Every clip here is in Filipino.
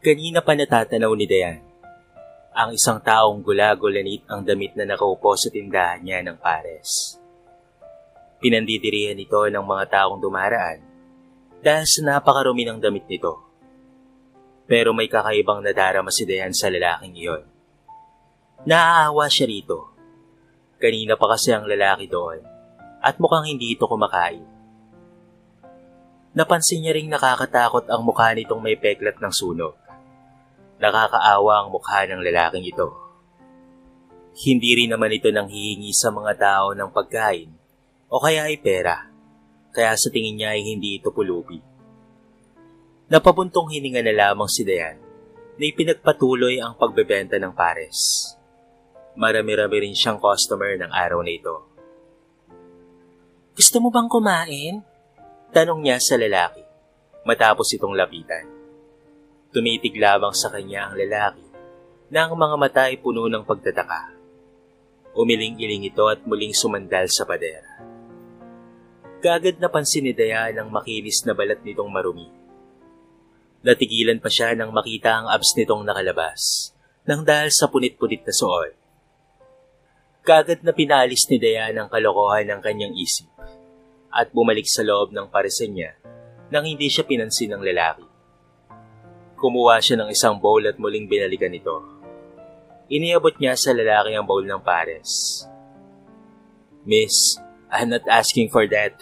Kanina pa natatanaw ni Dayan, ang isang taong gula-gulanit ang damit na nakaupo sa tindahan niya ng pares. Pinandidirihan ito ng mga taong dumaraan dahil sa napakarumi ng damit nito. Pero may kakaibang nadarama si Dayan sa lalaking iyon. Naaawa siya rito. Kanina pa kasi ang lalaki doon at mukhang hindi ito kumakain. Napansin niya ring nakakatakot ang mukha nitong may peklat ng sunog. Nakakaawa ang mukha ng lalaking ito. Hindi rin naman ito nang hihingi sa mga tao ng pagkain o kaya ay pera, kaya sa tingin niya ay hindi ito pulubi. Napabuntong hininga na lamang si Dayan na ipinagpatuloy ang pagbebenta ng pares. Marami-rami rin siyang customer ng araw na ito. Gusto mo bang kumain? Tanong niya sa lalaki matapos itong lapitan. Tumitig lamang sa kanya ang lalaki na ang mga mata ay puno ng pagtataka. Umiling-iling ito at muling sumandal sa padera. Kaagad napansin ni Dayan ang makinis na balat nitong marumi. Natigilan pa siya nang makita ang abs nitong nakalabas nang dahil sa punit-punit na suot. Kaagad na pinalis ni Dayan ang kalokohan ng kanyang isip at bumalik sa loob ng paresan niya nang hindi siya pinansin ng lalaki. Kumuha siya ng isang bowl at muling binalikan ito. Iniabot niya sa lalaki ang bowl ng pares. "Miss, I'm not asking for that."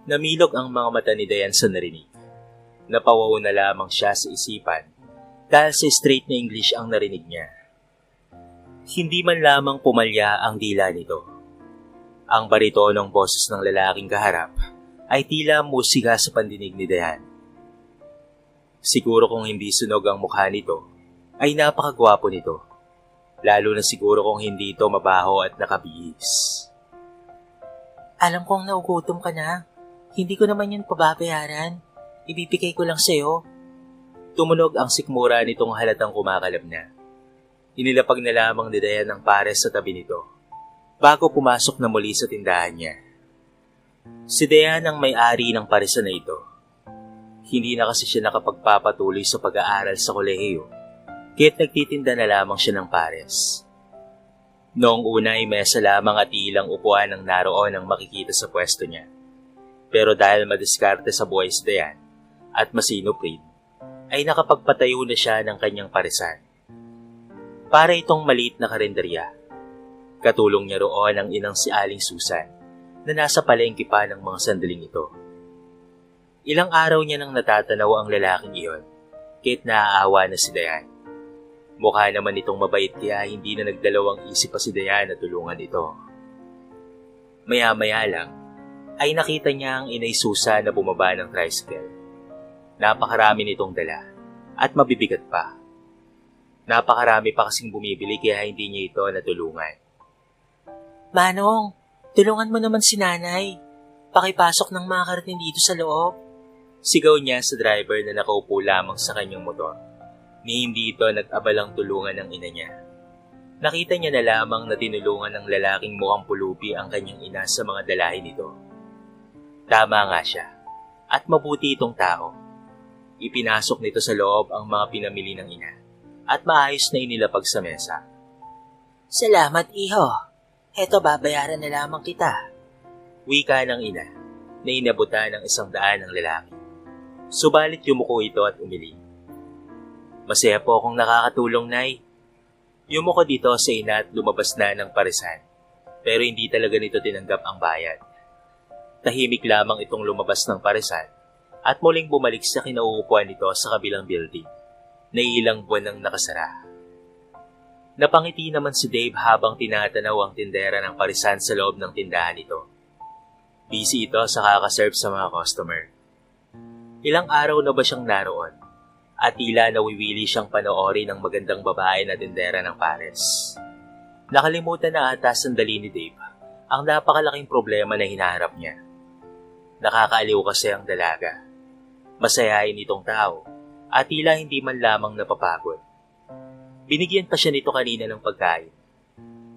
Namilog ang mga mata ni Dayan sa narinig. Napawaw na lamang siya sa isipan dahil sa straight na English ang narinig niya. Hindi man lamang pumalya ang dila nito. Ang baritonong boses ng lalaking kaharap ay tila musika sa pandinig ni Dayan. Siguro kung hindi sunog ang mukha nito, ay napakagwapo nito. Lalo na siguro kung hindi ito mabaho at nakabihis. Alam kong naugutom ka na. Hindi ko naman yun pababayaran. Ibibigay ko lang sa'yo. Tumunog ang sikmura nitong halatang kumakalab na. Inilapag na lamang ni Dayan ng pares sa tabi nito, bago pumasok na muli sa tindahan niya. Si Dayan ang may-ari ng paresan na ito. Hindi na kasi siya nakapagpapatuloy sa pag-aaral sa kolehiyo, kaya't nagtitinda na lamang siya ng pares. Noong una ay mesa lamang at ilang upuan ang naroon ang makikita sa pwesto niya. Pero dahil madiskarte sa buhay si Dayan at masinop rin, ay nakapagpatayo na siya ng kanyang paresan. Para itong maliit na karinderya. Katulong niya roon ang inang si Aling Susan na nasa palengke pa ng mga sandaling ito. Ilang araw niya nang natatanaw ang lalaking iyon, kahit naaawa na si Dayan. Mukha naman itong mabait kaya hindi na nagdalawang isip pa si Dayan na tulungan ito. Maya-maya lang, ay nakita niya ang inay Susan na bumaba ng tricycle. Napakarami nitong dala at mabibigat pa. Napakarami pa kasing bumibili kaya hindi niya ito natulungan. Manong, tulungan mo naman si nanay. Pakipasok ng mga karating dito sa loob. Sigaw niya sa driver na nakaupo lamang sa kanyang motor, ni hindi ito nag-abalang tulungan ng ina niya. Nakita niya na lamang na tinulungan ng lalaking mukhang pulubi ang kanyang ina sa mga dalahin nito. Tama nga siya, at mabuti itong tao. Ipinasok nito sa loob ang mga pinamili ng ina, at maayos na inilapag sa mesa. Salamat, iho. Heto, babayaran na lamang kita. Wika ng ina, na inabutan ng 100 ng lalaki. Subalit yumuko ito at umiling. Masaya po akong nakakatulong, Nay. Yumuko dito sa ina at lumabas na ng paresan, pero hindi talaga nito tinanggap ang bayad. Tahimik lamang itong lumabas ng paresan at muling bumalik sa kinauupuan nito sa kabilang building, na ilang buwan nang nakasara. Napangiti naman si Dave habang tinatanaw ang tindera ng paresan sa loob ng tindahan nito. Busy ito sa kakaserve sa mga customer. Ilang araw na ba siyang naroon at tila nawiwili siyang panoorin ng magandang babae na tindera ng pares. Nakalimutan na ata sandali ni Dave ang napakalaking problema na hinaharap niya. Nakakaaliw kasi ang dalaga. Masayain itong tao at tila hindi man lamang napapagod. Binigyan pa siya nito kanina ng pagkain.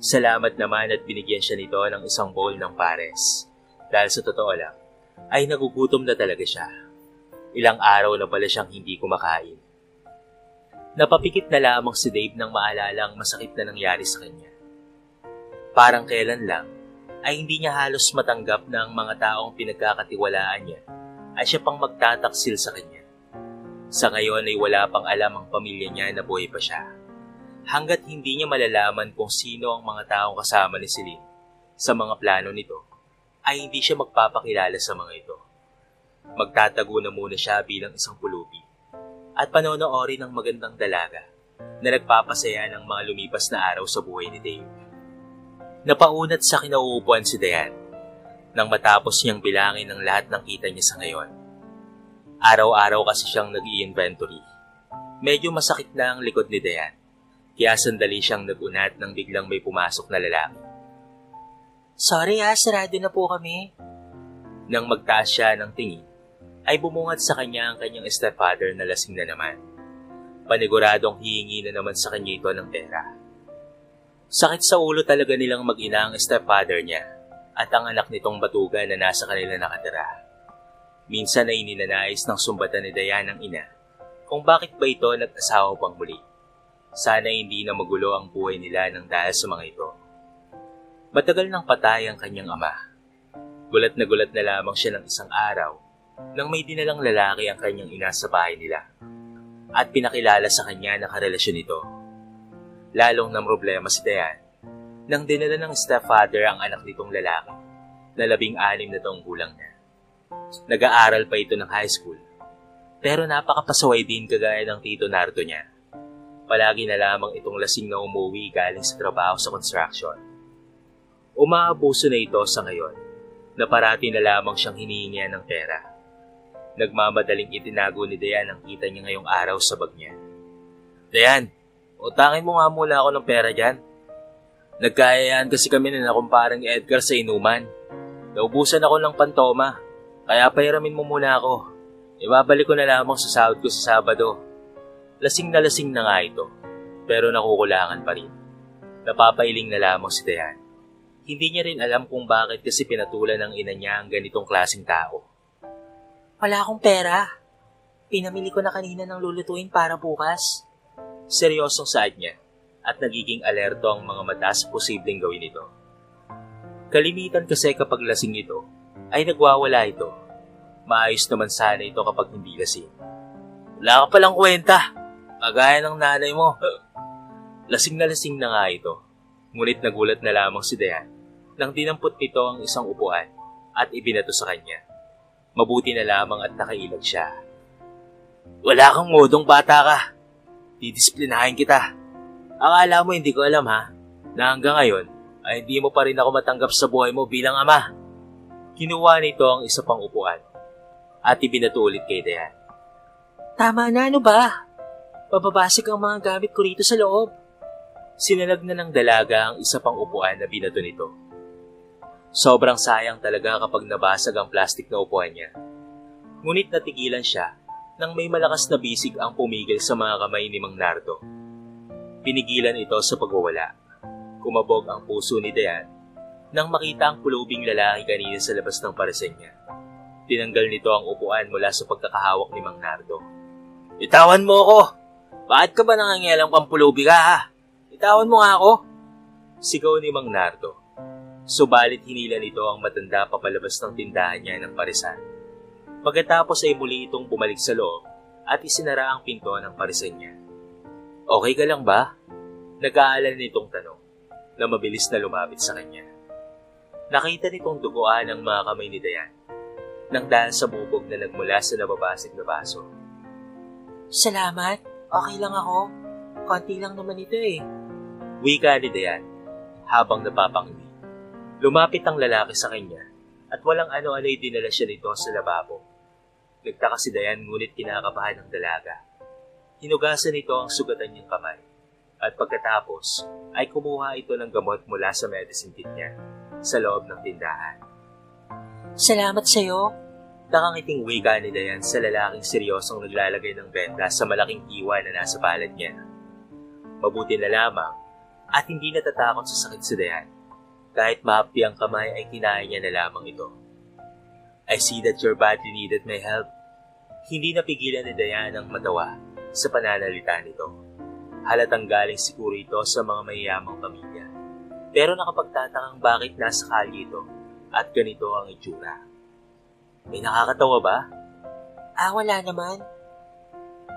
Salamat naman at binigyan siya nito ng isang bowl ng pares. Dahil sa totoo lang, ay nagugutom na talaga siya. Ilang araw na pala siyang hindi kumakain. Napapikit na lamang si Dave nang maalala ang masakit na nangyari sa kanya. Parang kailan lang ay hindi niya halos matanggap na ang mga taong pinagkakatiwalaan niya ay siya pang magtataksil sa kanya. Sa ngayon ay wala pang alam ang pamilya niya na buhay pa siya. Hanggat hindi niya malalaman kung sino ang mga taong kasama ni Celine sa mga plano nito, ay hindi siya magpapakilala sa mga ito. Magtatago na muna siya bilang isang pulubi at panonoorin ng magandang dalaga na nagpapasaya ng mga lumipas na araw sa buhay ni Dave. Napaunat sa kinauupuan si Diane nang matapos niyang bilangin ang lahat ng kita niya sa ngayon. Araw-araw kasi siyang nag-i-inventory. Medyo masakit na ang likod ni Diane, kaya sandali siyang nag-unat nang biglang may pumasok na lalaki. Sorry sarado na po kami. Nang magtaas siya ng tingin, ay bumungad sa kanya ang kanyang stepfather na lasing na naman. Paniguradong hihingi na naman sa kanya ito ng pera. Sakit sa ulo talaga nilang mag-ina ang stepfather niya at ang anak nitong batugan na nasa kanila nakatira. Minsan ay ninanais ng sumbatan ni Diane ang ina kung bakit ba ito nag-asawa pang muli. Sana hindi na magulo ang buhay nila nang dahil sa mga ito. Matagal nang patay ang kanyang ama. Gulat na lamang siya ng isang araw nang may dinalang lalaki ang kanyang ina sa bahay nila at pinakilala sa kanya na karelasyon nito. Lalong namroblema si Diane nang dinala ng stepfather ang anak nitong lalaki na 16 na taong gulang na. Nag-aaral pa ito ng high school pero napakapasaway din kagaya ng tito Nardo niya. Palagi na lamang itong lasing na umuwi galing sa trabaho sa construction. Umaabuso na ito sa ngayon na parati na lamang siyang hinihingian ng pera. Nagmamadaling itinago ni Diane ang kita niya ngayong araw sa bag niya. Diane, utangin mo nga muna ako ng pera dyan. Nagkayayaan kasi kami na nakumparang Edgar sa inuman. Naubusan ako ng pantoma, kaya pahiramin mo muna ako. Ibabalik ko na lamang sa sahod ko sa Sabado. Lasing na nga ito, pero nakukulangan pa rin. Napapailing na lamang si Diane. Hindi niya rin alam kung bakit kasi pinatulan ng ina niya ang ganitong klaseng tao. Wala akong pera. Pinamili ko na kanina ng lulutuin para bukas. Seryosong saad niya at nagiging alerto ang mga mata sa posibleng gawin ito. Kalimitan kasi kapag lasing ito, ay nagwawala ito. Maayos naman sana ito kapag hindi lasing. Wala ka palang kwenta, kagaya ng nanay mo. Lasing na nga ito, ngunit nagulat na lamang si Diane nang dinampot nito ang isang upuan at ibinato sa kanya. Mabuti na lamang at nakailag siya. Wala kang modong bata ka. Didisiplinahin kita. Akala mo hindi ko alam na hanggang ngayon ay hindi mo pa rin ako matanggap sa buhay mo bilang ama. Kinuha nito ang isa pang upuan at ibinato ulit kay Diane. Tama na, ano ba? Pababasik ang mga gamit ko rito sa loob. Sinalag na ng dalaga ang isa pang upuan na binato nito. Sobrang sayang talaga kapag nabasag ang plastic na upuan niya. Ngunit natigilan siya nang may malakas na bisig ang pumigil sa mga kamay ni Mang Nardo. Pinigilan ito sa pagwawala. Kumabog ang puso ni Diane nang makita ang pulubing lalaki kanina sa labas ng paresan niya. Tinanggal nito ang upuan mula sa pagkakahawak ni Mang Nardo. Itawan mo ako! Bakit ka ba nangangialam pang pulubi ka Itawan mo nga ako! Sigaw ni Mang Nardo. Subalit hinila nito ang matanda papalabas ng tindahan niya ng parisan. Pagkatapos ay muli itong bumalik sa loob at isinara ang pinto ng parisan niya. Okay ka lang ba? Nag-aalala nitong tanong na mabilis na lumapit sa kanya. Nakita nitong duguan ang mga kamay ni Diane nang dahil sa bubog na nagmula sa nababasig na baso. Salamat, okay lang ako. Konti lang naman ito Wika ni Diane habang napapangiti. Lumapit ang lalaki sa kanya at walang ano-ano ay dinala siya nito sa lababo. Nagtaka si Diane ngunit kinakabahan ng dalaga. Hinugasan nito ang sugatan niyang kamay at pagkatapos ay kumuha ito ng gamot mula sa medicine kit niya sa loob ng tindahan. Salamat sa'yo. Nakangiting wika ni Diane sa lalaking seryosong naglalagay ng benda sa malaking iwan na nasa palad niya. Mabuti na lamang at hindi natatakot sa sakit si Diane. Kahit mahapdi ang kamay ay kinain niya na lamang ito. I see that your badly needed my help. Hindi napigilan ni Diane ang matawa sa pananalita nito. Halatang galing siguro ito sa mga mayayamang pamilya. Pero nakapagtatakang bakit nasa kalye ito at ganito ang itsura. May nakakatawa ba? Wala naman.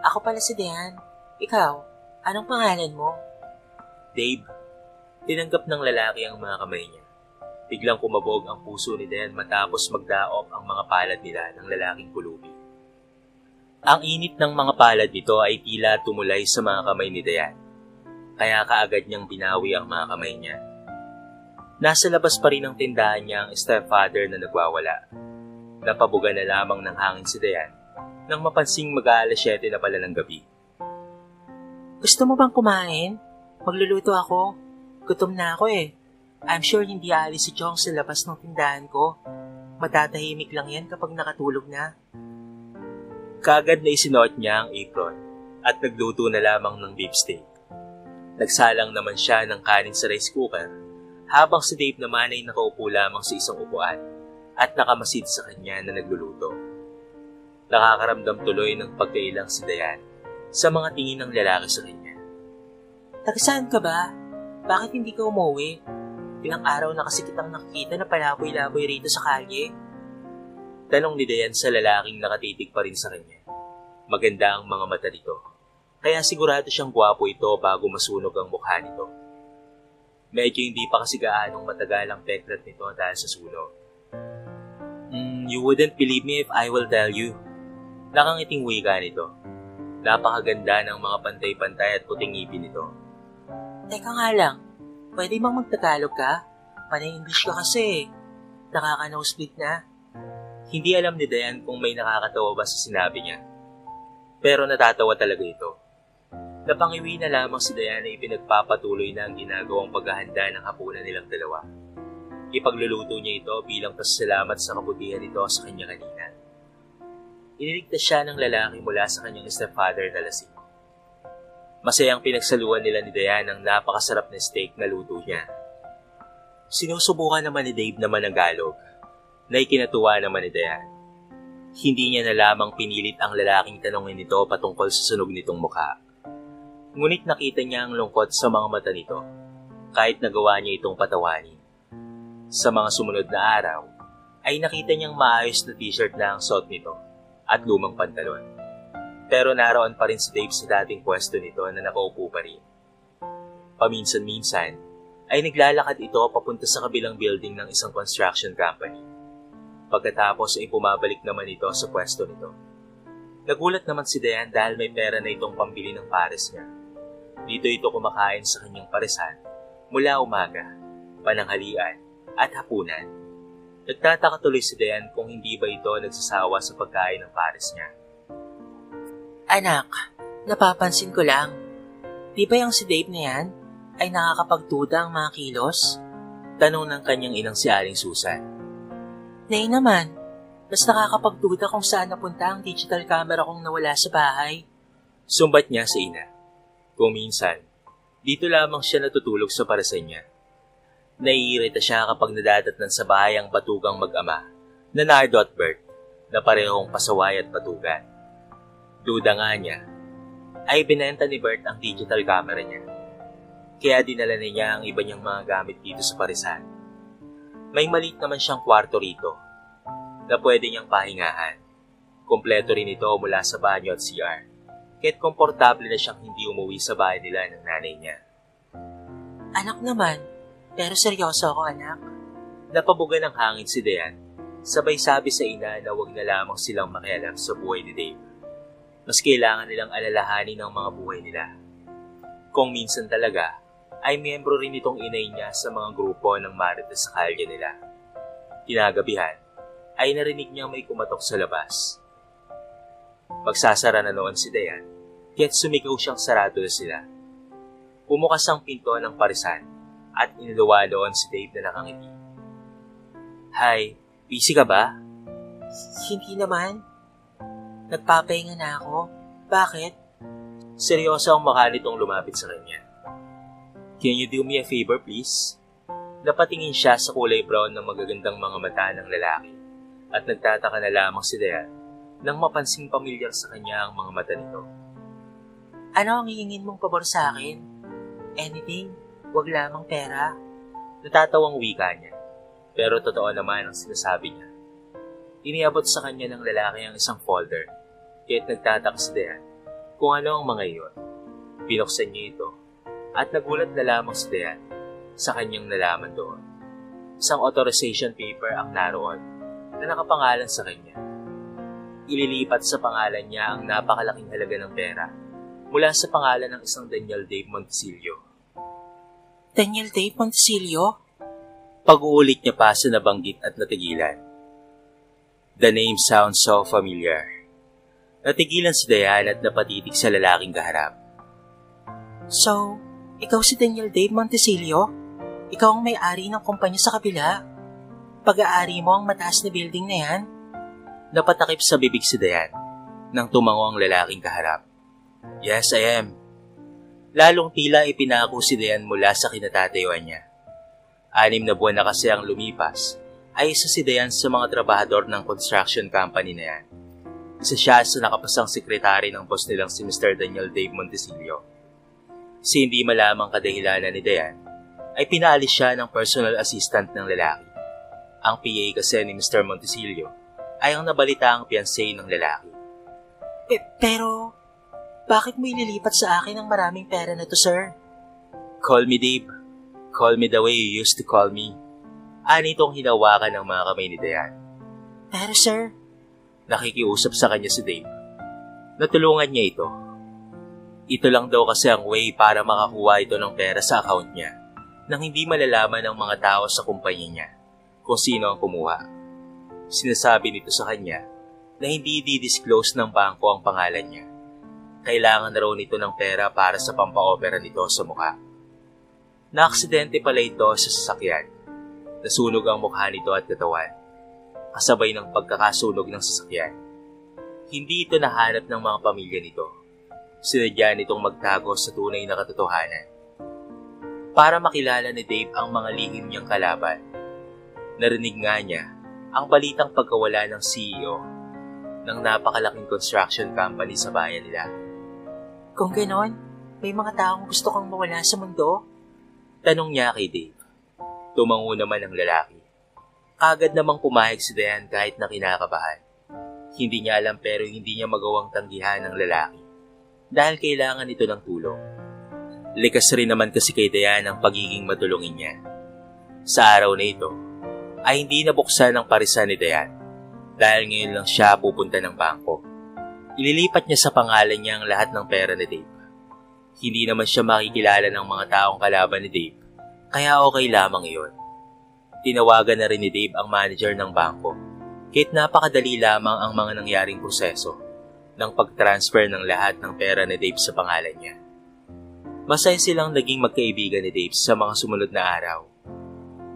Ako pala si Dean. Ikaw, anong pangalan mo? Dave. Tinanggap ng lalaki ang mga kamay niya. Biglang kumabog ang puso ni Dean matapos magdaop ang mga palad nila ng lalaking pulubi. Ang init ng mga palad nito ay tila tumulay sa mga kamay ni Dean. Kaya kaagad niyang binawi ang mga kamay niya. Nasa labas pa rin ng tindahan niya ang stepfather na nagwawala. Napabuga na lamang ng hangin si Dean nang mapansing mag-aalas 7 na pala ng gabi. Gusto mo bang kumain? Magluluto ako. Gutom na ako eh. I'm sure hindi aalis si Chong sa labas ng tindahan ko. Matatahimik lang yan kapag nakatulog na. Kaagad na isinuot niya ang apron at nagluto na lamang ng beef steak. Nagsalang naman siya ng kanin sa rice cooker habang si Dave naman ay nakaupo lamang sa isang upuan at nakamasid sa kanya na nagluluto. Nakakaramdam tuloy ng pagkailang si Diane sa mga tingin ng lalaki sa kanya. Tagasaan ka ba? Bakit hindi ka umuwi? Ilang araw na kasi kitang nakikita na palaboy-laboy rito sa kalye. Tanong ni Diane sa lalaking nakatitig pa rin sa kanya. Maganda ang mga mata nito, kaya sigurado siyang gwapo ito bago masunog ang mukha nito. Medyo hindi pa kasi gaanong matagal ang peklat nito dahil sa sunog. You wouldn't believe me if I will tell you. Nakangiting wika nito. Napakaganda ng mga pantay-pantay at puting ngipin nito. Teka nga lang, pwede bang magtagalog ka? Panay English ka kasi. Nakaka-nosebleed na. Hindi alam ni Diane kung may nakakatawa ba sa sinabi niya. Pero natatawa talaga ito. Napangiwi na lamang si Diane na ipinagpapatuloy na ang ginagawang paghahanda ng hapunan nilang dalawa. Ipagluluto niya ito bilang pasasalamat sa kabutihan nito sa kanya kanina. Iniligtas siya ng lalaki mula sa kanyang stepfather na lasing. Masayang pinagsaluhan nila ni Diane ang napakasarap na steak na luto niya. Sinusubukan naman ni Dave naman ang galog, na ikinatuwa naman ni Diane. Hindi niya na lamang pinilit ang lalaking tanongin nito patungkol sa sunog nitong mukha. Ngunit nakita niya ang lungkot sa mga mata nito, kahit nagawa niya itong patawanin. Sa mga sumunod na araw, ay nakita niyang maayos na t-shirt na ang suot nito at lumang pantalon. Pero naroon pa rin si Dave sa dating pwesto nito na nakaupo pa rin. Paminsan-minsan, ay naglalakad ito papunta sa kabilang building ng isang construction company. Pagkatapos ay pumabalik naman ito sa pwesto nito. Nagulat naman si Diane dahil may pera na itong pambili ng pares niya. Dito ito kumakain sa kanyang paresan mula umaga, pananghalian at hapunan. Nagtataka tuloy si Diane kung hindi ba ito nagsasawa sa pagkain ng pares niya. Anak, napapansin ko lang. Di ba yung si Dave na yan ay nakakapagduda ang mga kilos? Tanong ng kanyang inang si Aling Susan. Nay naman, mas nakakapagduda kung saan napunta ang digital camera kong nawala sa bahay. Sumbat niya sa ina. Kung minsan, dito lamang siya natutulog sa paresan niya. Naiirita siya kapag nadadatnan sa bahay ang batugang mag-ama na Nardo at Bert na parehong pasaway at batugan. Duda nga niya, ay binenta ni Bert ang digital camera niya. Kaya dinala niya ang iba niyang mga gamit dito sa paresan. May maliit naman siyang kwarto rito na pwede niyang pahingahan. Kompleto rin ito mula sa banyo at CR, kaya't komportable na siyang hindi umuwi sa bahay nila ng nanay niya. Anak naman, pero seryoso ako anak. Napabuga ng hangin si Diane, sabay sabi sa ina na huwag na lamang silang makialam sa buhay ni Dave. Mas kailangan nilang alalahanin ang mga buhay nila. Kung minsan talaga, ay miyembro rin itong inay niya sa mga grupo ng marites sa kalye nila. Kinagabihan, ay narinig niyang may kumatok sa labas. Magsasara na noon si Diane, kaya't sumigaw siyang sarado na sila. Pumukas ang pinto ng parisan at iniluwa doon si Dave na nakangiti. Hi, busy ka ba? Hindi naman. Nagpapahinga na ako. Bakit? Seryoso ang mukha nitong lumapit sa kanya. Can you do me a favor, please? Napatingin siya sa kulay brown ng magagandang mga mata ng lalaki at nagtataka na lamang si Diane nang mapansing pamilyar sa kanya ang mga mata nito. Ano ang hihingin mong pabor sa akin? Anything? Huwag lamang pera. Natatawang wika niya, pero totoo naman ang sinasabi niya. Iniabot sa kanya ng lalaki ang isang folder, kaya't nagtataka si Dayan kung ano ang mga iyon. Binuksan niya ito, at nagulat na lamang si Dayan sa kanyang nalaman doon. Isang authorization paper ang naroon na nakapangalan sa kanya. Ililipat sa pangalan niya ang napakalaking halaga ng pera mula sa pangalan ng isang Daniel Dave Montesilio. Daniel Dave Montesilio? Pag-uulit niya pa sa nabanggit at natigilan. The name sounds so familiar. Natigilan si Dayan at napatitig sa lalaking kaharap. So, ikaw si Daniel Dave Montesilio? Ikaw ang may-ari ng kumpanya sa kabila? Pag-aari mo ang mataas na building na yan? Napatakip sa bibig si Dayan nang tumango ang lalaking kaharap. Yes, I am. Lalong tila ipinako si Dayan mula sa kinatatayuan niya. 6 na buwan na kasi ang lumipas ay isa si Dayan sa mga trabahador ng construction company na yan. Isa siya sa nakapasang sekretary ng boss nilang si Mr. Daniel Dave Montesilio. Si hindi malamang kadahilanan ni Dayan ay pinaalis siya ng personal assistant ng lalaki. Ang PA kasi ni Mr. Montesilio ay ang nabalitaang fiancé ng lalaki. Pero, bakit mo ililipat sa akin ang maraming pera na to, sir? Call me Dave. Call me the way you used to call me. Ani itong hinawakan ng mga kamay ni Dayan. Pero, sir, nakikiusap sa kanya si Dave. Natulungan niya ito. Ito lang daw kasi ang way para makakuha ito ng pera sa account niya nang hindi malalaman ng mga tao sa kumpanya niya kung sino ang kumuha. Sinasabi nito sa kanya na hindi di-disclose ng bangko ang pangalan niya. Kailangan na raw nito ng pera para sa pampa-opera nito sa mukha. Naaksidente pala ito sa sasakyan. Nasunog ang mukha nito at katawan, kasabay ng pagkakasunog ng sasakyan. Hindi ito nahanap ng mga pamilya nito. Sinadya nitong magtago sa tunay na katotohanan. Para makilala ni Dave ang mga lihim niyang kalaban. Narinig nga niya ang balitang pagkawala ng CEO ng napakalaking construction company sa bayan nila. Kung ganon, may mga taong gusto kang mawala sa mundo? Tanong niya kay Dave. Tumango naman ang lalaki. Kagad namang pumayag si Dayan kahit na kinakabahan. Hindi niya alam pero hindi niya magawang tanggihan ng lalaki dahil kailangan ito ng tulong. Likas rin naman kasi kay Dayan ang pagiging matulungin niya. Sa araw na ito, ay hindi nabuksan ang parisan ni Dayan dahil ngayon lang siya pupunta ng bangko. Ililipat niya sa pangalan niya ang lahat ng pera ni Dave. Hindi naman siya makikilala ng mga taong kalaban ni Dave, kaya okay lamang iyon. Tinawagan na rin ni Dave ang manager ng bangko, kahit napakadali lamang ang mga nangyaring proseso ng pag-transfer ng lahat ng pera ni Dave sa pangalan niya. Masaya silang naging magkaibigan ni Dave sa mga sumunod na araw.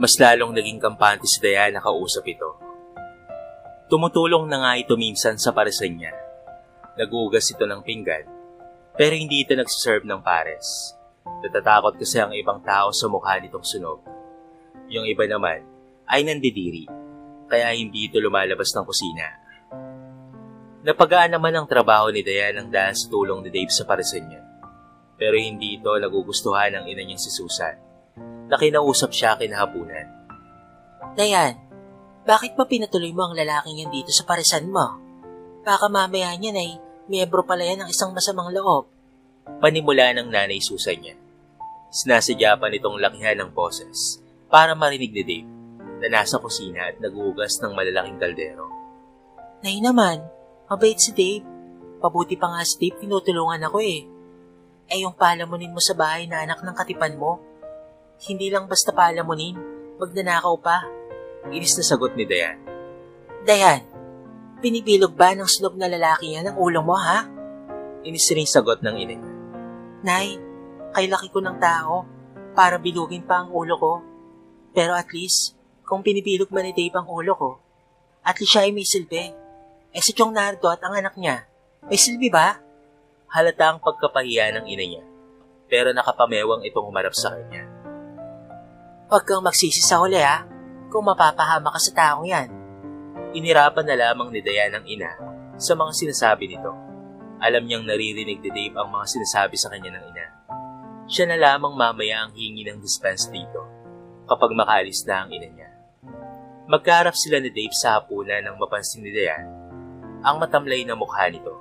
Mas lalong naging kampante si Dayan na kausap ito. Tumutulong na nga ito minsan sa parisan niya. Nagugas ito ng pinggan, pero hindi ito nagsiserve ng pares. Natatakot kasi ang ibang tao sa mukha nitong sunog. Yung iba naman ay nandidiri, kaya hindi ito lumalabas ng kusina. Napagaan naman ang trabaho ni Dayan ng dahil sa tulong ni Dave sa parisan niya. Pero hindi ito nagugustuhan ng ina niyang si Susan, na kinausap siya kinahapunan. Dayan, bakit pa pinatuloy mo ang lalaking yan dito sa parisan mo? Baka mamaya niyan ay miyembro pala yan ng isang masamang loob. Panimula ng nanay Susan niya. Sinasadya pa nitong lakihan ng boses para marinig ni Dave na nasa kusina at naguhugas ng malalaking kaldero. Nay naman, mabait si Dave. Pabuti pa nga si Dave, tinutulungan ako eh. Eh yung palamunin mo sa bahay na anak ng katipan mo, hindi lang basta palamunin, magnanakaw pa. Inis na sagot ni Dayan. Dayan, pinibilog ba ng sunog na lalaki yan ang ulo mo, ha? Inis rin sagot ng ina niya. Nay, kay laki ko ng tao, para bilugin pa ang ulo ko. Pero at least, kung pinibilog man ni Dave ang ulo ko, at least siya ay may silbi. Eh si Chong Nardo at ang anak niya, may silbi ba? Halata ang pagkapahiya ng ina niya, pero nakapamewang itong humarap sa kanya. Huwag kang magsisi sa huli, ha? Kung mapapahama ka sa taong yan. Inirapan na lamang ni Dayan ang ina sa mga sinasabi nito Alam niyang naririnig ni Dave ang mga sinasabi sa kanya ng ina. Siya na lamang mamaya ang hingi ng dispense dito kapag makaalis na ang ina niya. Magkaharap sila ni Dave sa hapunan nang mapansin ni Diane ang matamlay na mukha nito.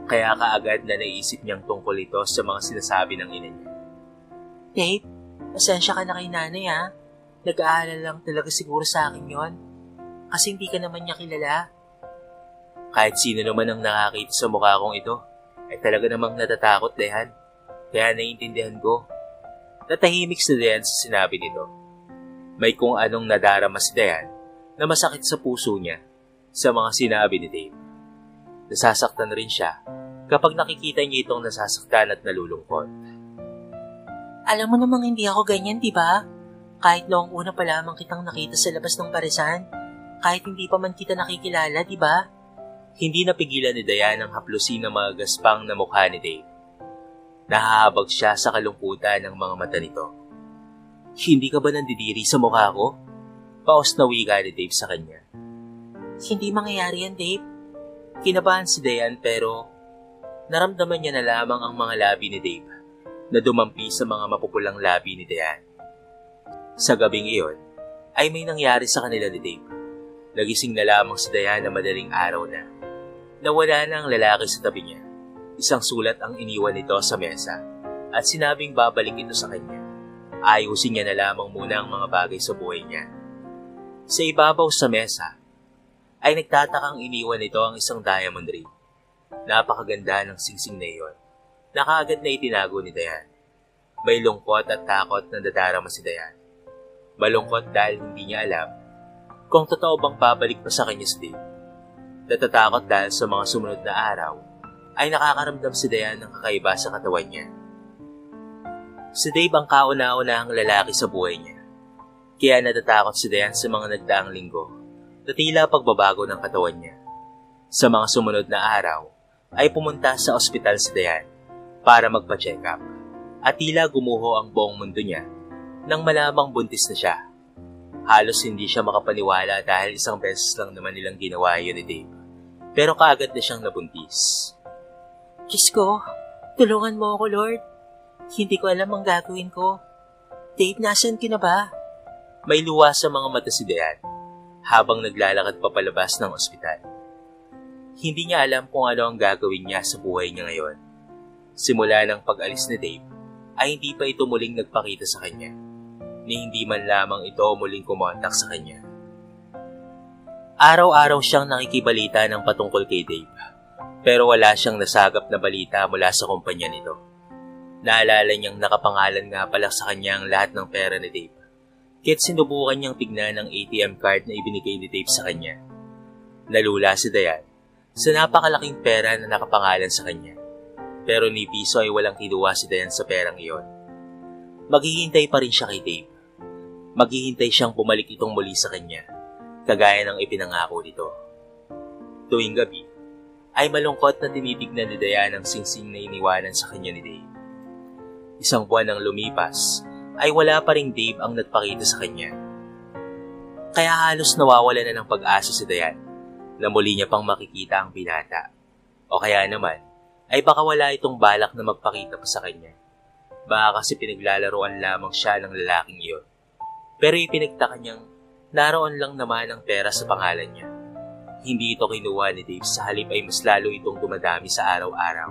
Kaya kaagad na naisip niyang tungkol ito sa mga sinasabi ng ina niya. Dave, pasensya ka na kay nanay ha. Nag-aalala lang talaga siguro sa akin yon. Kasi hindi ka naman niya kilala. Kahit sino naman ang nakakita sa mukha kong ito, ay talaga namang natatakot, Diane. Kaya naiintindihan ko. Natahimik si Diane sa sinabi nito. May kung anong nadarama si Diane na masakit sa puso niya sa mga sinabi ni Dave. Nasasaktan rin siya kapag nakikita niya itong nasasaktan at nalulungkot. Alam mo namang hindi ako ganyan, di ba? Kahit noong una pa lamang kitang nakita sa labas ng paresan, kahit hindi pa man kita nakikilala, di ba? Hindi napigilan ni Diane ang haplusin ng mga gaspang na mukha ni Dave. Nahahabag siya sa kalungkutan ng mga mata nito. Hindi ka ba nandidiri sa mukha ko? Paos na wika ni Dave sa kanya. Hindi mangyayari yan, Dave. Kinabahan si Diane pero naramdaman niya na lamang ang mga labi ni Dave na dumampi sa mga mapupulang labi ni Diane. Sa gabing iyon ay may nangyari sa kanila ni Dave. Nagising na lamang si Diane na madaling araw na. Nawala na ang lalaki sa tabi niya. Isang sulat ang iniwan nito sa mesa at sinabing babalik ito sa kanya. Ayusin niya na lamang muna ang mga bagay sa buhay niya. Sa ibabaw sa mesa ay nagtatakang iniwan nito ang isang diamond ring. Napakaganda ng singsing na iyon. Nakaagad na itinago ni Diane. May lungkot at takot na dadarama si Diane. Malungkot dahil hindi niya alam kung totoo bang babalik pa sa kanya si Dave. Natatakot dahil sa mga sumunod na araw ay nakakaramdam si Diane ng kakaiba sa katawan niya. Si Dave ang kauna-unahang lalaki sa buhay niya. Kaya natatakot si Diane sa mga nagdaang linggo na tila pagbabago ng katawan niya. Sa mga sumunod na araw ay pumunta sa ospital si Diane para magpa-check up at tila gumuho ang buong mundo niya nang malamang buntis na siya. Halos hindi siya makapaniwala dahil isang beses lang naman nilang ginawa yun ni Dave. Pero kaagad na siyang nabuntis. Diyos ko, tulungan mo ako, Lord. Hindi ko alam ang gagawin ko. Dave, nasan ka na ba? May luha sa mga mata si Diane habang naglalakad papalabas ng ospital. Hindi niya alam kung ano ang gagawin niya sa buhay niya ngayon. Simula ng pag-alis ni Dave, ay hindi pa ito muling nagpakita sa kanya. Ni hindi man lamang ito muling kumontak sa kanya. Araw-araw siyang nakikibalita ng patungkol kay Dave, pero wala siyang nasagap na balita mula sa kumpanya nito. Naalala niyang nakapangalan nga pala sa kanya ang lahat ng pera ni Dave, kaya't sinubukan niyang tignan ang ATM card na ibinigay ni Dave sa kanya. Nalula si Diane sa napakalaking pera na nakapangalan sa kanya, pero ni piso ay walang kinuha si Diane sa perang iyon. Maghihintay pa rin siya kay Dave. Maghihintay siyang bumalik itong muli sa kanya, kagaya ng ipinangako nito. Tuwing gabi, ay malungkot na tinitignan ni Diane ang singsing na iniwanan sa kanya ni Dave. Isang buwan nang lumipas, ay wala pa ring Dave ang nagpakita sa kanya. Kaya halos nawawala na ng pag-asa si Diane na muli niya pang makikita ang binata. O kaya naman, ay baka wala itong balak na magpakita pa sa kanya. Baka kasi pinaglalaroan lamang siya ng lalaking iyon. Pero ipinagtaka niyang naroon lang naman ang pera sa pangalan niya. Hindi ito kinuha ni Dave, sa halip ay mas lalo itong dumadami sa araw-araw.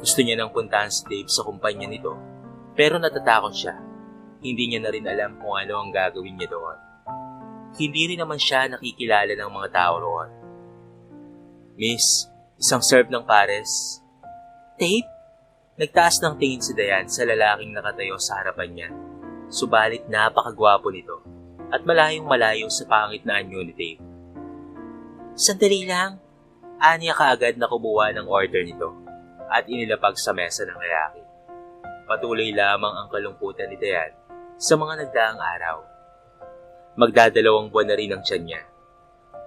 Gusto niya nang puntahan si Dave sa kumpanya nito, pero natatakot siya. Hindi niya na rin alam kung ano ang gagawin niya doon. Hindi rin naman siya nakikilala ng mga tao roon. Miss, isang serve ng pares. Dave? Nagtaas ng tingin si Diane sa lalaking nakatayo sa harapan niya. Subalit napakagwapo nito at malayong malayo sa pangit na anyo ni Dave. Sandali lang. Aniya kaagad na kumuha ng order nito at inilapag sa mesa ng lalaki. Patuloy lamang ang kalungkutan ni Diane sa mga nagdaang araw. Magdadalawang buwan na rin ang tiyan niya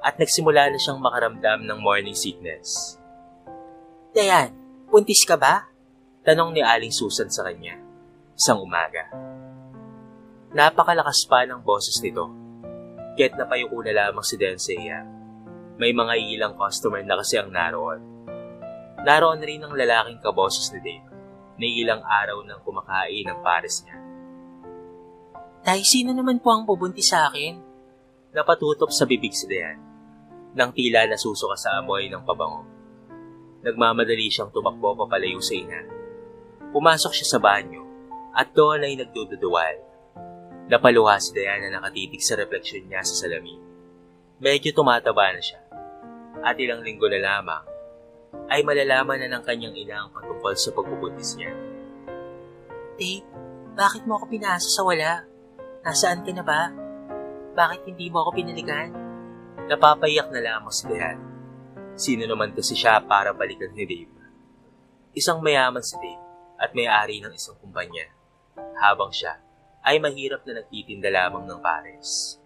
at nagsimula na siyang makaramdam ng morning sickness. Diane, buntis ka ba? Tanong ni Aling Susan sa kanya isang umaga. Napakalakas pa ng boses nito, kaya't napayuko na lamang si Densea. May mga ilang customer na kasi ang naroon. Naroon rin ang lalaking kaboses ni Dave na ilang araw nang kumakain ng pares niya. Tay, sino naman po ang bubuntis sa akin? Napatutok sa bibig si Dayan nang tila nasusuka sa amoy ng pabango. Nagmamadali siyang tumakbo papalayo sa ina. Pumasok siya sa banyo at doon ay nagdududuwal. Napaluha si Dayan na nakatitig sa refleksyon niya sa salamin. Medyo tumataba na siya at ilang linggo na lamang ay malalaman na ng kanyang ina ang patungkol sa pagbubuntis niya. Dave, bakit mo ako pinasa sa wala? Nasaan ka na ba? Bakit hindi mo ako pinalikan? Napapayak na lamang si Dayan. Sino naman kasi siya para balikan ni Dave? Isang mayaman si Dave at may-ari ng isang kumpanya, habang siya ay mahirap na nagtitinda lamang ng pares.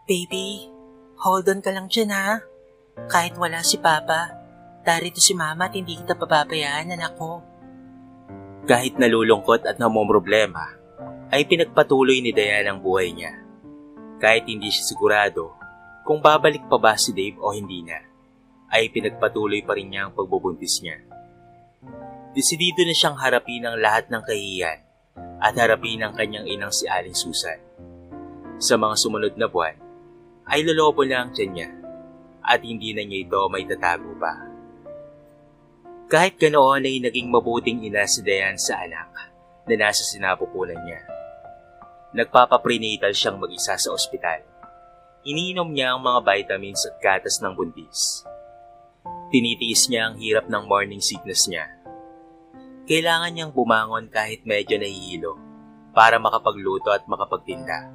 Baby, hold on ka lang dyan ha. Kahit wala si Papa, darito si Mama at hindi kita pababayaan, anak ko. Kahit nalulungkot at namomroblema, ay pinagpatuloy ni Dayan ang buhay niya. Kahit hindi siya sigurado kung babalik pa ba si Dave o hindi na, ay pinagpatuloy pa rin niya ang pagbubuntis niya. Desidido na siyang harapin ang lahat ng kahihiyan at harapin ang kanyang inang si Aling Susan. Sa mga sumunod na buwan, ay lolobo na ang tiyan niya at hindi na niya ito may tatago pa. Kahit ganoon ay naging mabuting ina si Dayan sa anak na nasa sinapupunan niya. Nagpapaprenatal siyang mag-isa sa ospital. Iniinom niya ang mga vitamins at gatas ng buntis. Tinitiis niya ang hirap ng morning sickness niya. Kailangan niyang bumangon kahit medyo nahihilo para makapagluto at makapagtinda.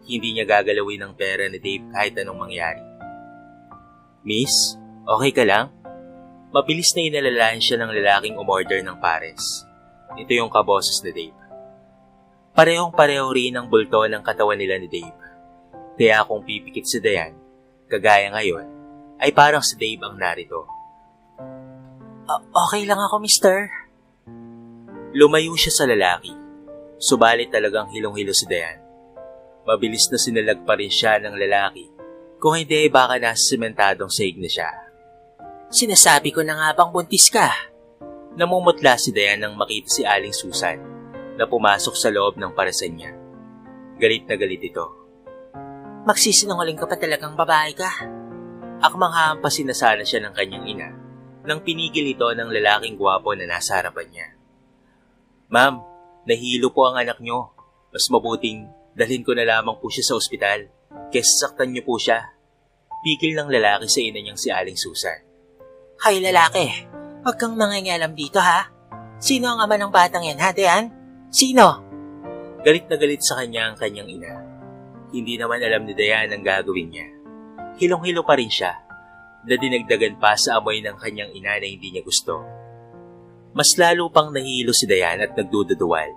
Hindi niya gagalawin ng pera ni Dave kahit anong mangyari. Miss, okay ka lang? Mabilis na inalalayan siya ng lalaking umorder ng pares. Ito yung kaboses ni Dave. Parehong-pareho rin ang bulto ng katawan nila ni Dave. Kaya kung pipikit si Dayan, kagaya ngayon, ay parang si Dave ang narito. Okay lang ako, mister. Lumayo siya sa lalaki, subalit talagang hilong-hilo si Dayan. Mabilis na sinalag pa rin siya ng lalaki, kung hindi ay baka nasa sementadong sahig na siya. Sinasabi ko na nga bang buntis ka? Namumutla si Dayan nang makita si Aling Susan na pumasok sa loob ng paresan niya. Galit na galit ito. Magsisinungaling ka pa talagang babae ka. Akmang hahampasin na sana siya ng kanyang ina nang pinigil ito ng lalaking gwapo na nasa harapan niya. Ma'am, nahilo po ang anak niyo. Mas mabuting dalhin ko na lamang po siya sa ospital kaysa saktan niyo po siya. Pigil ng lalaki sa ina niyang si Aling Susan. Hay lalaki, huwag kang mangingialam dito ha. Sino ang ama ng batang yan ha, Dayan? Sino? Galit na galit sa kanya ang kanyang ina. Hindi naman alam ni Dayan ang gagawin niya. Hilong-hilo pa rin siya na dinagdagan pa sa amoy ng kanyang ina na hindi niya gusto. Mas lalo pang nahihilo si Dayan at nagdududuwal.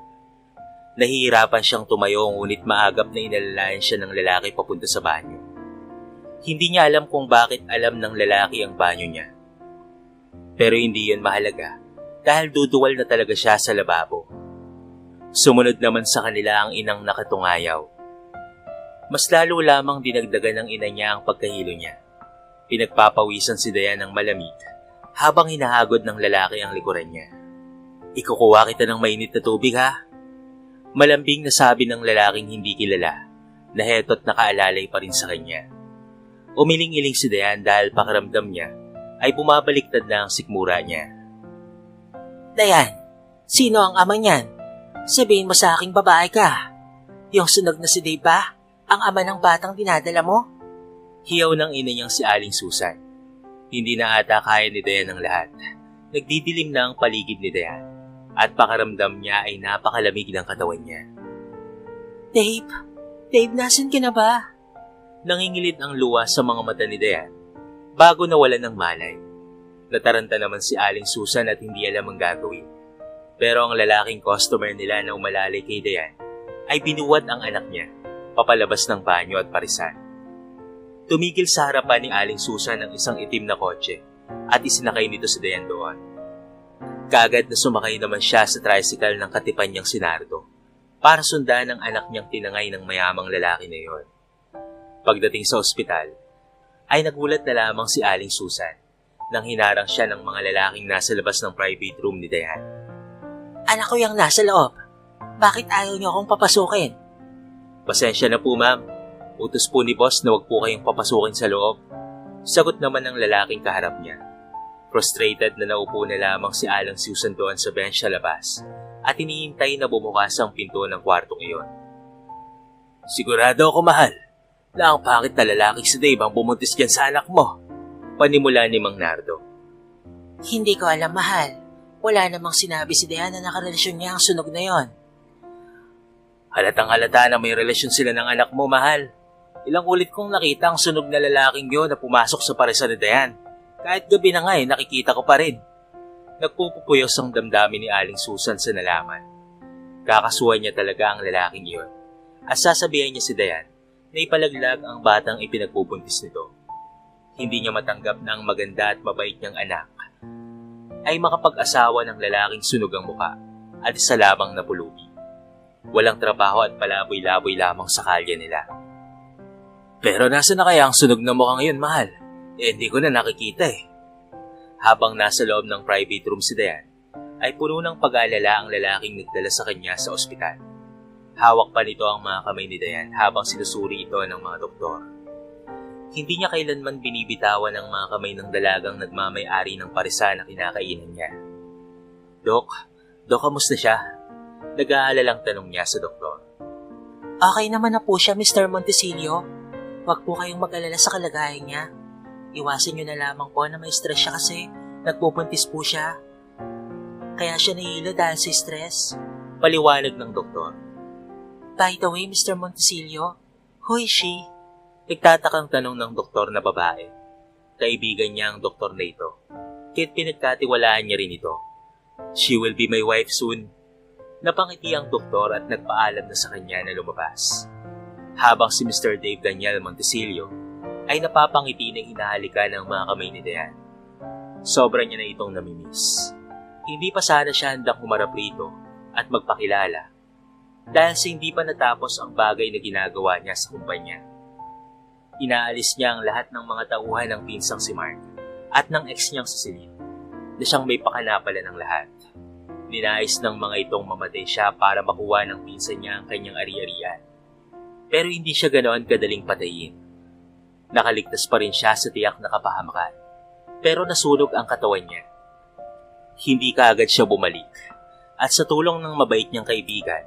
Nahihirapan siyang tumayo ngunit maagap na inalalayan siya ng lalaki papunta sa banyo. Hindi niya alam kung bakit alam ng lalaki ang banyo niya. Pero hindi yun mahalaga dahil duduwal na talaga siya sa lababo. Sumunod naman sa kanila ang inang nakatungayaw. Mas lalo lamang dinagdagan ng ina niya ang pagkahilo niya. Pinagpapawisan si Dayan ng malamig habang hinahagod ng lalaki ang likuran niya. Ikukuha kita ng mainit na tubig ha? Malambing na sabi ng lalaking hindi kilala na heto't nakaalalay pa rin sa kanya. Umiling-iling si Dayan dahil pakiramdam niya ay bumabaliktad na ang sikmura niya. Dayan, sino ang ama niyan? Sabihin mo sa aking babae ka. Yung sunog na si Dave ba? Ang ama ng batang dinadala mo? Hiyaw ng ina niyang si Aling Susan. Hindi na ata kaya ni Dayan ang lahat. Nagdidilim na ang paligid ni Dayan at pakiramdam niya ay napakalamig ng katawan niya. Dave, nasan ka na ba? Nangingilid ang luwa sa mga mata ni Dayan bago nawalan ng malay. Nataranta naman si Aling Susan at hindi alam ang gagawin. Pero ang lalaking customer nila na umalalay kay Dayan ay binuwat ang anak niya papalabas ng banyo at parisan. Tumigil sa harapan ni Aling Susan ang isang itim na kotse at isinakay nito si Dayan doon. Kaagad na sumakay naman siya sa tricycle ng katipan niyang si Nardo para sundan ang anak niyang tinangay ng mayamang lalaki na iyon. Pagdating sa ospital, ay nagulat na lamang si Aling Susan nang hinarang siya ng mga lalaking nasa labas ng private room ni Diane. Anak ko yung nasa loob. Bakit ayaw niyo akong papasukin? Pasensya na po ma'am. Utos po ni boss na wag po kayong papasukin sa loob. Sagot naman ng lalaking kaharap niya. Frustrated na naupo na lamang si Aling Susan doon sa bench sa labas at hinihintay na bumukas ang pinto ng kwartong iyon. Sigurado ako mahal na ang pangit na lalaki si Dave ang bumuntis dyan sa anak mo. Panimula ni Mang Nardo. Hindi ko alam, mahal. Wala namang sinabi si Diane na nakarelasyon niya ang sunog na yon. Halatang halata na may relasyon sila ng anak mo, mahal. Ilang ulit kong nakita ang sunog na lalaking yun na pumasok sa paresan ni Diane. Kahit gabi na nga nakikita ko pa rin. Nagpupupuyos ang damdamin ni Aling Susan sa nalaman. Kakasuhan niya talaga ang lalaking iyon. At sasabihan niya si Diane na ipalaglag ang batang ipinagbubuntis nito. Hindi niya matanggap na ang maganda at mabait niyang anak ay makapag-asawa ng lalaking sunog ang muka at isa lamang na pulubi. Walang trabaho at palaboy-laboy lamang sa kalye nila. Pero nasa na kaya ang sunog na mukha ngayon, mahal? Hindi ko na nakikita eh. Habang nasa loob ng private room si Diane, ay puno ng pag-aalala ang lalaking nagdala sa kanya sa ospital. Hawak pa nito ang mga kamay ni Diane habang sinusuri ito ng mga doktor. Hindi niya kailanman binibitawan ang mga kamay ng dalagang nagmamay-ari ng parisa na kinakainan niya. Dok, kamusta siya? Nag-aalalang tanong niya sa doktor. Okay naman na po siya, Mr. Montesilio. Huwag po kayong mag-alala sa kalagayan niya. Iwasin niyo na lamang po na may stress siya kasi nagpupuntis po siya. Kaya siya nahihilo dahil sa stress. Paliwanag ng doktor. By the way, Mr. Montesilio, who is she? Nagtatakang tanong ng doktor na babae. Kaibigan niya ang doktor na ito. Kaya't pinagkatiwalaan niya rin ito. She will be my wife soon. Napangiti ang doktor at nagpaalam na sa kanya na lumabas. Habang si Mr. Dave Daniel Montesilio ay napapangiti na hinahalikan ng mga kamay ni Diane. Sobra niya na itong namimiss. Hindi pa sana siya handang humarap rito at magpakilala dahil sa hindi pa natapos ang bagay na ginagawa niya sa kumpanya. Inaalis niya ang lahat ng mga tauhan ng pinsang si Mark at ng ex niyang si Celine na siyang may pakanapala ng lahat. Ninais ng mga itong mamatay siya para makuha ng pinsan niya ang kanyang ari-arian. Pero hindi siya ganoon kadaling patayin. Nakaligtas pa rin siya sa tiyak na kapahamakan. Pero nasunog ang katawan niya. Hindi kaagad siya bumalik. At sa tulong ng mabait niyang kaibigan,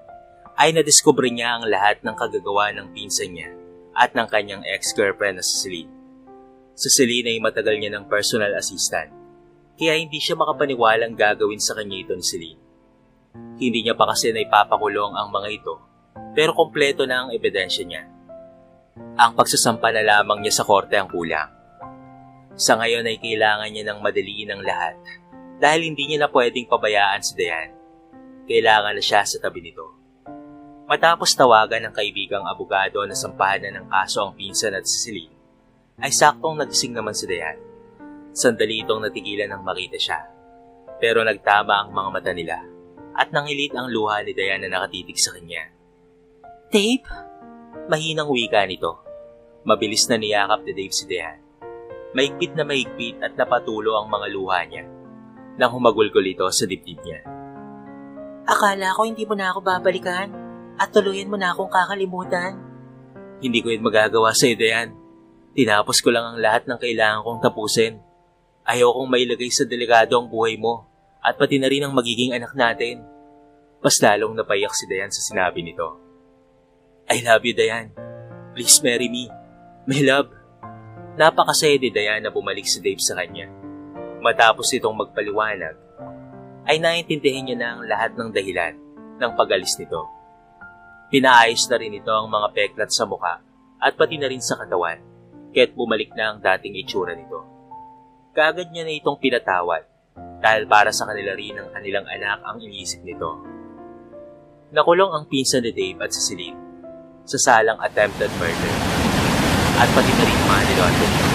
ay nadiskubre niya ang lahat ng kagagawa ng pinsan niya at ng kanyang ex-girlfriend na si Celine. Si Celine ay matagal niya ng personal assistant, kaya hindi siya makapaniwalang gagawin sa kanya ito ni Celine. Hindi niya pa kasi naipapakulong ang mga ito, pero kompleto na ang ebidensya niya. Ang pagsasampa na lamang niya sa korte ang kulang. Sa ngayon ay kailangan niya ng madaliin ang lahat dahil hindi niya na pwedeng pabayaan si Diane. Kailangan na siya sa tabi nito. Matapos tawagan ng kaibigang abogado na sampahan na ng kaso ang pinsan at si Celine, ay saktong nagising naman si Diane. Sandali itong natigilan nang makita siya. Pero nagtama ang mga mata nila at nangilit ang luha ni Diane na nakatitig sa kanya. Dave? Mahinang wika nito. Mabilis na niyakap ni Dave si Diane. Mahigpit na mahigpit at napatulo ang mga luha niya nang humagulgol ito sa dibdib niya. Akala ko hindi mo na ako babalikan at tuluyan mo na akong kakalimutan. Hindi ko yun magagawa sa iyo, Diane. Tinapos ko lang ang lahat ng kailangan kong tapusin. Ayaw kong mailagay sa delikado ang buhay mo at pati na rin ang magiging anak natin. Mas lalong napayak si Diane sa sinabi nito. I love you, Diane. Please marry me. My love. Napakasaya ni Diane na bumalik si Dave sa kanya. Matapos itong magpaliwanag, ay naintindihan niya na ang lahat ng dahilan ng pag-alis nito. Pinaayos na rin ito ang mga peklat sa muka at pati na rin sa katawan, kaya't bumalik na ang dating itsura nito. Kaagad niya na itong pinatawad dahil para sa kanila rin ang kanilang anak ang iniisip nito. Nakulong ang pinsan ni Dave at si Celine sa salang attempted murder at pati na rin money laundering.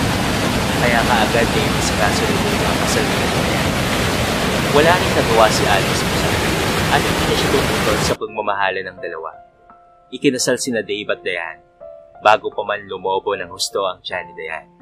Kaya kaagad na yung isikaso nito yung kasal nila niya. Wala rin nagawa si Alice at hindi na siya tumutol sa pagmamahala ng dalawa. Ikinasal sina Dave at Diane bago pa man lumobo ng husto ang tiyan ni Diane.